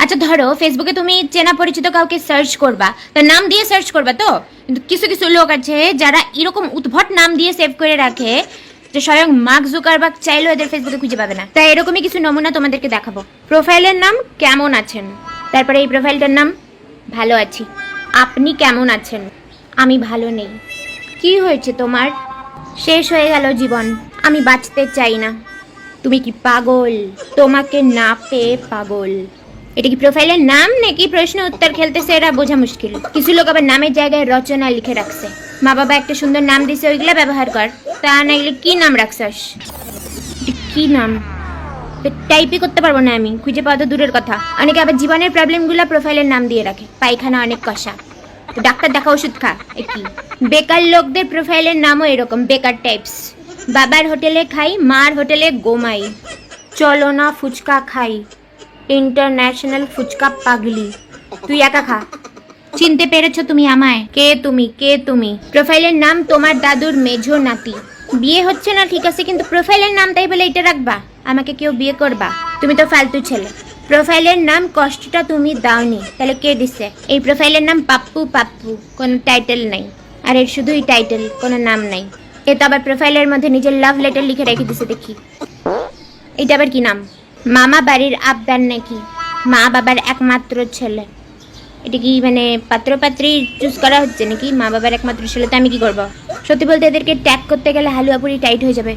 আচ্ছা ধরো ফেসবুকে তুমি চেনা পরিচিত কাউকে সার্চ করবা, তার নাম দিয়ে সার্চ করবা তো, কিন্তু কিছু কিছু লোক আছে যারা এরকম উদ্ভট নাম দিয়ে সেভ করে রাখে যে স্বয়ং মার্ক জুকারবার্গ চাইলেও এদের ফেসবুকে খুঁজে পাবে না। তাই এরকমই কিছু নমুনা তোমাদেরকে দেখাবো। প্রোফাইলের নাম কেমন আছেন, তারপরে এই প্রোফাইলটার নাম ভালো আছি। আপনি কেমন আছেন? আমি ভালো নেই। কি হয়েছে তোমার? শেষ হয়ে গেল জীবন, আমি বাঁচতে চাই না। তুমি কি পাগল? তোমাকে না পেয়ে পাগল। এটা কি প্রোফাইলের নাম নাকি প্রশ্ন উত্তর খেলতেছে এরা বোঝা মুশকিল। কিছু লোক আবার নামের জায়গায় রচনা লিখে রাখছে। মা বাবা একটা সুন্দর নাম দিছে, ওইগুলা ব্যবহার কর। তা নাইলে কি নাম রাখছস? কি নাম টাইপই করতে পারবো না আমি, খুঁজে পাওয়া তো দূরের কথা। অনেকে আবার জীবনের প্রবলেমগুলো প্রোফাইলের নাম দিয়ে রাখে। পায়খানা অনেক কষা, তো ডাক্তার দেখা, ওষুধ খা। কি বেকার লোকদের প্রোফাইলের নামও এরকম, বেকার টাইপস। বাবার হোটেলে খাই, মার হোটেলে গোমাই। চলো না ফুচকা খাই, ইন্টারন্যাশনাল ফুচকা পাগলি। তুই একা খা। চিনতে পেরেছো তুমি আমায়? কে তুমি? কে তুমি? প্রোফাইলের নাম তোমার দাদুর মেঝো নাতি। বিয়ে হচ্ছে না ঠিক আছে, কিন্তু প্রোফাইলের নাম তাই বলে এটা রাখবা? আমাকে কেউ বিয়ে করবা? তুমি তো ফালতু ছেলে। প্রোফাইলের নাম কষ্টটা তুমি দাওনি, তাহলে কে দিছে? এই প্রোফাইলের নাম পাপ্পু পাপ্পু, কোনো টাইটেল নাই। আর এর শুধুই টাইটেল, কোনো নাম নাই। এ তো আবার প্রোফাইলের মধ্যে নিজের লাভ লেটার লিখে রেখে দিছে দেখি। এটা আবার কি নাম? মামা বাড়ির আবদার নাকি? মা বাবার একমাত্র ছেলে। এটা কি মানে পাত্র পাত্রী চুজ করা হচ্ছে নাকি? মা বাবার একমাত্র ছেলে, তো আমি কি করবো? সত্যি বলতে এদেরকে ট্যাগ করতে গেলে হালুয়া পুরি টাইট হয়ে যাবে।